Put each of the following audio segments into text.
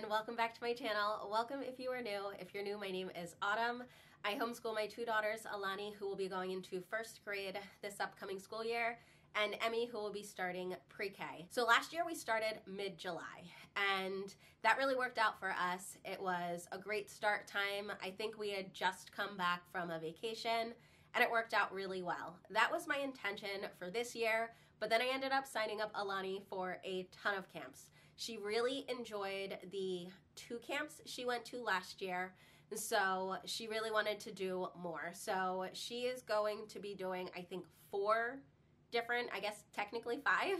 and welcome back to my channel. Welcome if you are new. If you're new, my name is Autumn. I homeschool my two daughters, Alani, who will be going into first grade this upcoming school year, and Emmy, who will be starting pre-K. So last year we started mid-July, and that really worked out for us. It was a great start time. I think we had just come back from a vacation, and it worked out really well. That was my intention for this year, but then I ended up signing up Alani for a ton of camps. She really enjoyed the 2 camps she went to last year, so she really wanted to do more. So she is going to be doing, I think, 4 different, I guess technically 5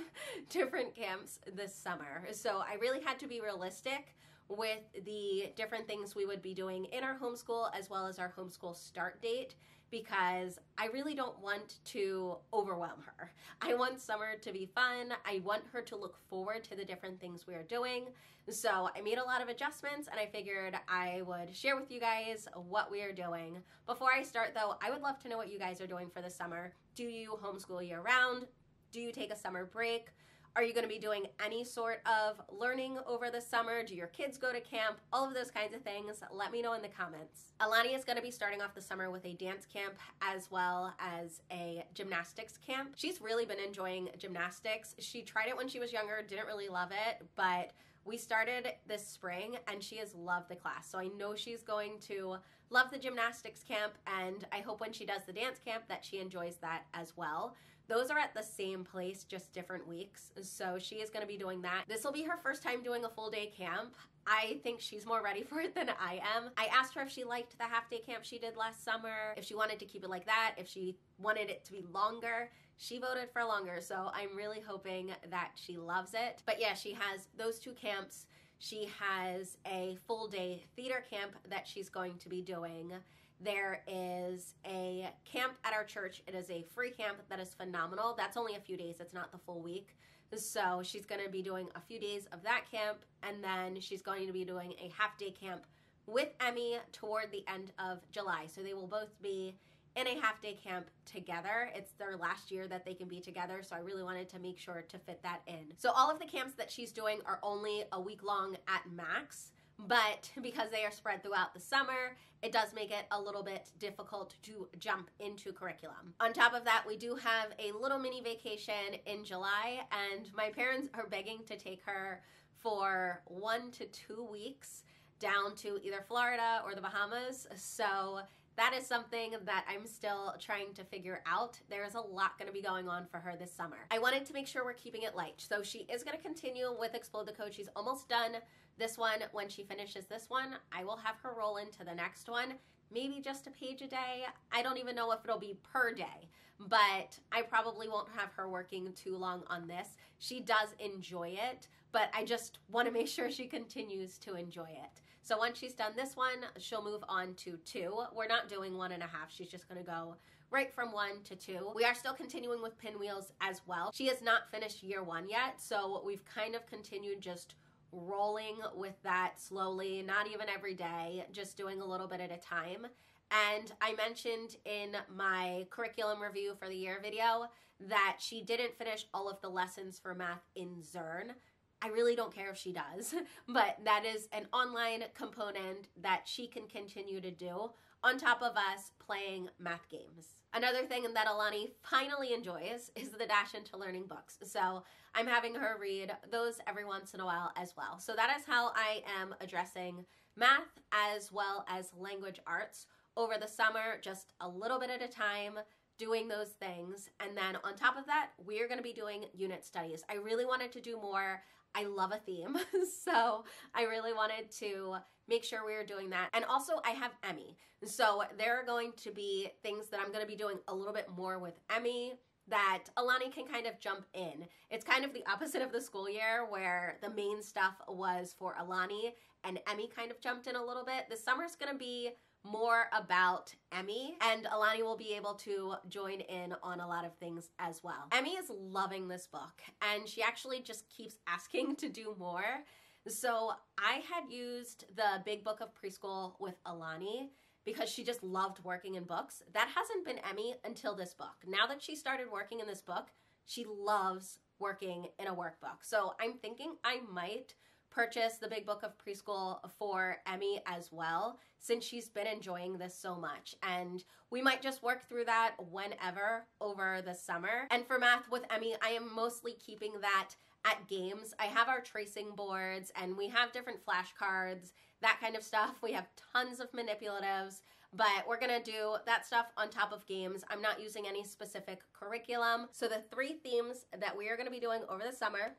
different camps this summer. So I really had to be realistic with the different things we would be doing in our homeschool as well as our homeschool start date, because I really don't want to overwhelm her. I want summer to be fun. I want her to look forward to the different things we are doing. So I made a lot of adjustments, and I figured I would share with you guys what we are doing. Before I start though, I would love to know what you guys are doing for the summer. Do you homeschool year round? Do you take a summer break? Are you going to be doing any sort of learning over the summer? Do your kids go to camp? All of those kinds of things. Let me know in the comments. Alani is going to be starting off the summer with a dance camp as well as a gymnastics camp. She's really been enjoying gymnastics. She tried it when she was younger, didn't really love it, but we started this spring and she has loved the class. So I know she's going to love the gymnastics camp, and I hope when she does the dance camp that she enjoys that as well. Those are at the same place, just different weeks. So she is going to be doing that. This will be her first time doing a full day camp. I think she's more ready for it than I am. I asked her if she liked the half day camp she did last summer, if she wanted to keep it like that, if she wanted it to be longer. She voted for longer, so I'm really hoping that she loves it. But yeah, she has those 2 camps. She has a full day theater camp that she's going to be doing. There is a camp at our church. It is a free camp that is phenomenal. That's only a few days. It's not the full week. So she's going to be doing a few days of that camp, and then she's going to be doing a half-day camp with Emmy toward the end of July. So they will both be in a half-day camp together. It's their last year that they can be together, so I really wanted to make sure to fit that in. So all of the camps that she's doing are only a week long at max, but because they are spread throughout the summer, it does make it a little bit difficult to jump into curriculum. On top of that, we do have a little mini vacation in July, and my parents are begging to take her for 1 to 2 weeks down to either Florida or the Bahamas. So that is something that I'm still trying to figure out. There's a lot going to be going on for her this summer. I wanted to make sure we're keeping it light. So she is going to continue with Explode the Code. She's almost done this one. When she finishes this one, I will have her roll into the next one. Maybe just a page a day. I don't even know if it'll be per day, but I probably won't have her working too long on this. She does enjoy it, but I just want to make sure she continues to enjoy it. So once she's done this one, she'll move on to 2. We're not doing 1.5. She's just going to go right from 1 to 2. We are still continuing with pinwheels as well. She has not finished year 1 yet, so we've kind of continued just rolling with that slowly, not even every day, just doing a little bit at a time. And I mentioned in my curriculum review for the year video that she didn't finish all of the lessons for math in Zearn. I really don't care if she does, but that is an online component that she can continue to do on top of us playing math games. Another thing that Alani finally enjoys is the Dash into Learning books. So I'm having her read those every once in a while as well. So that is how I am addressing math as well as language arts over the summer, just a little bit at a time, doing those things. And then on top of that, we're going to be doing unit studies. I really wanted to do more. I love a theme, so I really wanted to make sure we were doing that. And also I have Emmy. So there are going to be things that I'm going to be doing a little bit more with Emmy that Alani can kind of jump in. It's kind of the opposite of the school year where the main stuff was for Alani and Emmy kind of jumped in a little bit. The summer's going to be more about Emmy, and Alani will be able to join in on a lot of things as well. Emmy is loving this book, and she actually just keeps asking to do more. So I had used the Big Book of Preschool with Alani because she just loved working in books. That hasn't been Emmy until this book. Now that she started working in this book, she loves working in a workbook. So I'm thinking I might purchase the Big Book of Preschool for Emmy as well, since she's been enjoying this so much. And we might just work through that whenever over the summer. And for math with Emmy, I am mostly keeping that at games. I have our tracing boards and we have different flashcards, that kind of stuff. We have tons of manipulatives, but we're gonna do that stuff on top of games. I'm not using any specific curriculum. So the 3 themes that we are gonna be doing over the summer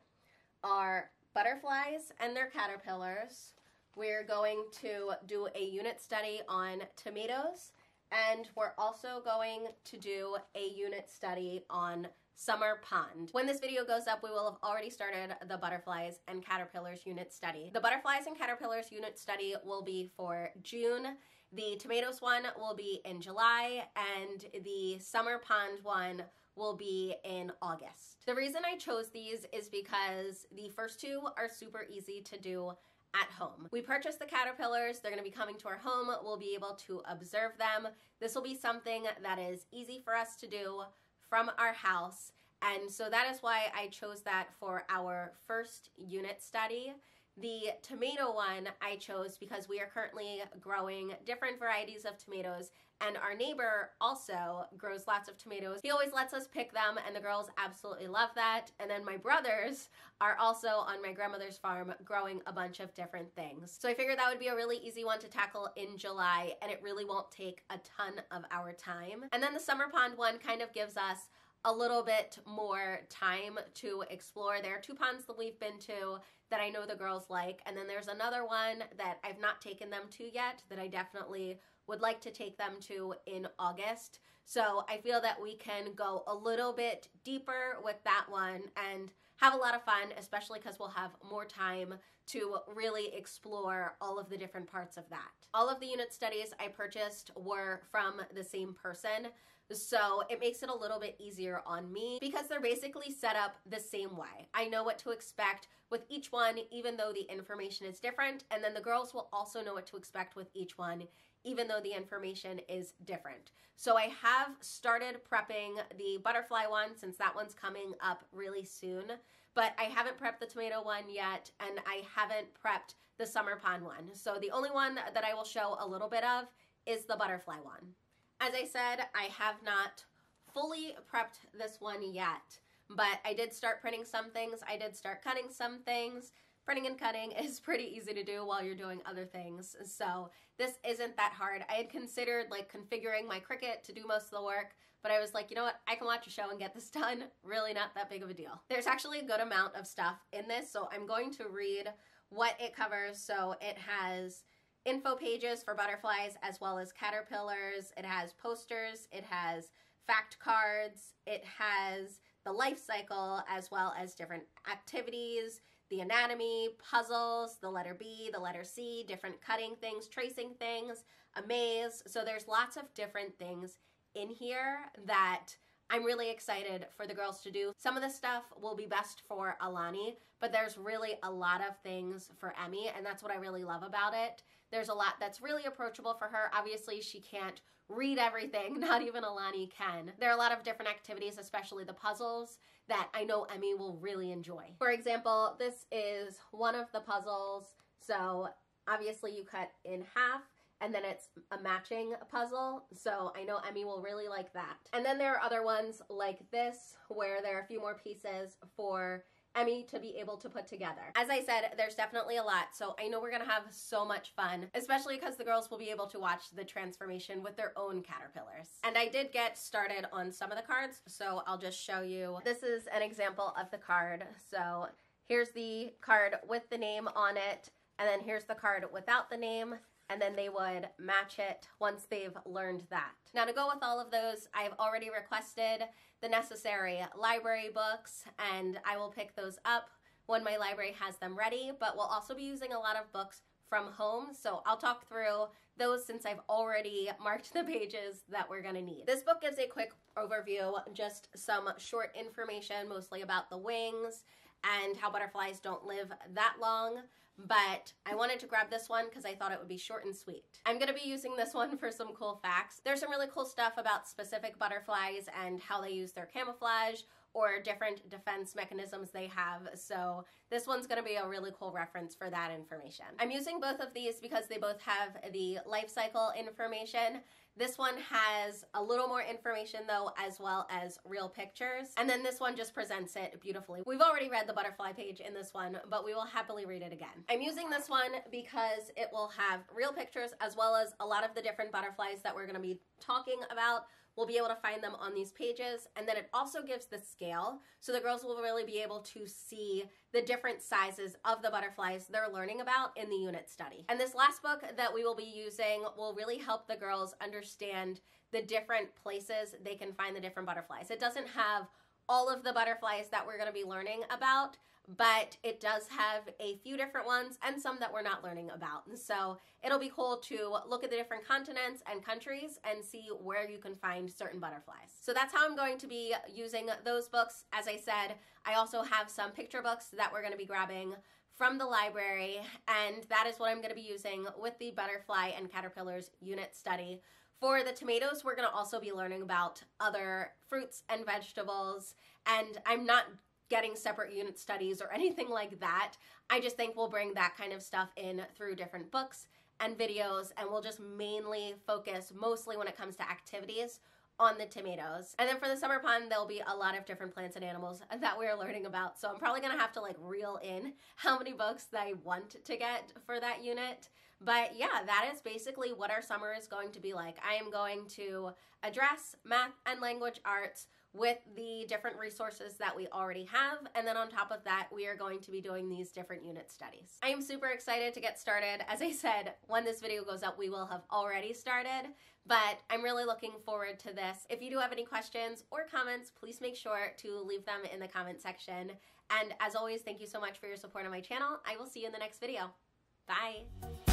are butterflies and their caterpillars. We're going to do a unit study on tomatoes, and we're also going to do a unit study on summer pond. When this video goes up, we will have already started the butterflies and caterpillars unit study. The butterflies and caterpillars unit study will be for June. The tomatoes one will be in July, and the summer pond one will be in August. The reason I chose these is because the first 2 are super easy to do at home. We purchased the caterpillars, they're gonna be coming to our home, we'll be able to observe them. This will be something that is easy for us to do from our house, and so that is why I chose that for our first unit study. The tomato one I chose because we are currently growing different varieties of tomatoes, and our neighbor also grows lots of tomatoes. He always lets us pick them, and the girls absolutely love that. And then my brothers are also on my grandmother's farm growing a bunch of different things. So I figured that would be a really easy one to tackle in July, and it really won't take a ton of our time. And then the summer pond one kind of gives us a little bit more time to explore. There are 2 ponds that we've been to that I know the girls like, and then there's another one that I've not taken them to yet that I definitely would like to take them to in August. So I feel that we can go a little bit deeper with that one and have a lot of fun, especially because we'll have more time to really explore all of the different parts of that. All of the unit studies I purchased were from the same person, so it makes it a little bit easier on me because they're basically set up the same way. I know what to expect with each one, even though the information is different, and then the girls will also know what to expect with each one, even though the information is different. So I have started prepping the butterfly one since that one's coming up really soon, but I haven't prepped the tomato one yet, and I haven't prepped the summer pond one. So the only one that I will show a little bit of is the butterfly one. As I said, I have not fully prepped this one yet, but I did start printing some things. I did start cutting some things. Printing and cutting is pretty easy to do while you're doing other things, so this isn't that hard. I had considered like configuring my Cricut to do most of the work, but I was like, you know what, I can watch a show and get this done. Really not that big of a deal. There's actually a good amount of stuff in this, so I'm going to read what it covers. So it has info pages for butterflies as well as caterpillars. It has posters, it has fact cards, it has the life cycle as well as different activities, the anatomy, puzzles, the letter B, the letter C, different cutting things, tracing things, a maze. So there's lots of different things in here that I'm really excited for the girls to do. Some of the stuff will be best for Alani, but there's really a lot of things for Emmy, and that's what I really love about it. There's a lot that's really approachable for her. Obviously, she can't read everything, not even Alani can. There are a lot of different activities, especially the puzzles, that I know Emmy will really enjoy. For example, this is one of the puzzles. So obviously you cut in half, and then it's a matching puzzle, so I know Emmy will really like that. And then there are other ones like this, where there are a few more pieces for Emmy to be able to put together. As I said, there's definitely a lot, so I know we're gonna have so much fun, especially because the girls will be able to watch the transformation with their own caterpillars. And I did get started on some of the cards, so I'll just show you. This is an example of the card. So here's the card with the name on it, and then here's the card without the name, and then they would match it once they've learned that. Now, to go with all of those, I've already requested the necessary library books, and I will pick those up when my library has them ready, but we'll also be using a lot of books from home, so I'll talk through those since I've already marked the pages that we're gonna need. This book gives a quick overview, just some short information, mostly about the wings and how butterflies don't live that long, but I wanted to grab this one because I thought it would be short and sweet. I'm going to be using this one for some cool facts. There's some really cool stuff about specific butterflies and how they use their camouflage, or different defense mechanisms they have. So this one's going to be a really cool reference for that information. I'm using both of these because they both have the life cycle information. This one has a little more information though, as well as real pictures. And then this one just presents it beautifully. We've already read the butterfly page in this one, but we will happily read it again. I'm using this one because it will have real pictures as well as a lot of the different butterflies that we're going to be talking about. We'll be able to find them on these pages, and then it also gives the scale, so the girls will really be able to see the different sizes of the butterflies they're learning about in the unit study. And this last book that we will be using will really help the girls understand the different places they can find the different butterflies. It doesn't have all of the butterflies that we're going to be learning about, but it does have a few different ones and some that we're not learning about. And so it'll be cool to look at the different continents and countries and see where you can find certain butterflies. So that's how I'm going to be using those books. As I said, I also have some picture books that we're going to be grabbing from the library, and that is what I'm going to be using with the butterfly and caterpillars unit study. For the tomatoes, we're going to also be learning about other fruits and vegetables, and I'm not getting separate unit studies or anything like that. I just think we'll bring that kind of stuff in through different books and videos, and we'll just mainly focus, mostly when it comes to activities, on the tomatoes. And then for the summer pond, there'll be a lot of different plants and animals that we're learning about. So I'm probably gonna have to like reel in how many books that I want to get for that unit. But yeah, that is basically what our summer is going to be like. I am going to address math and language arts with the different resources that we already have, and then on top of that, we are going to be doing these different unit studies. I am super excited to get started. As I said, when this video goes up, we will have already started, but I'm really looking forward to this. If you do have any questions or comments, please make sure to leave them in the comment section. And as always, thank you so much for your support on my channel. I will see you in the next video. Bye.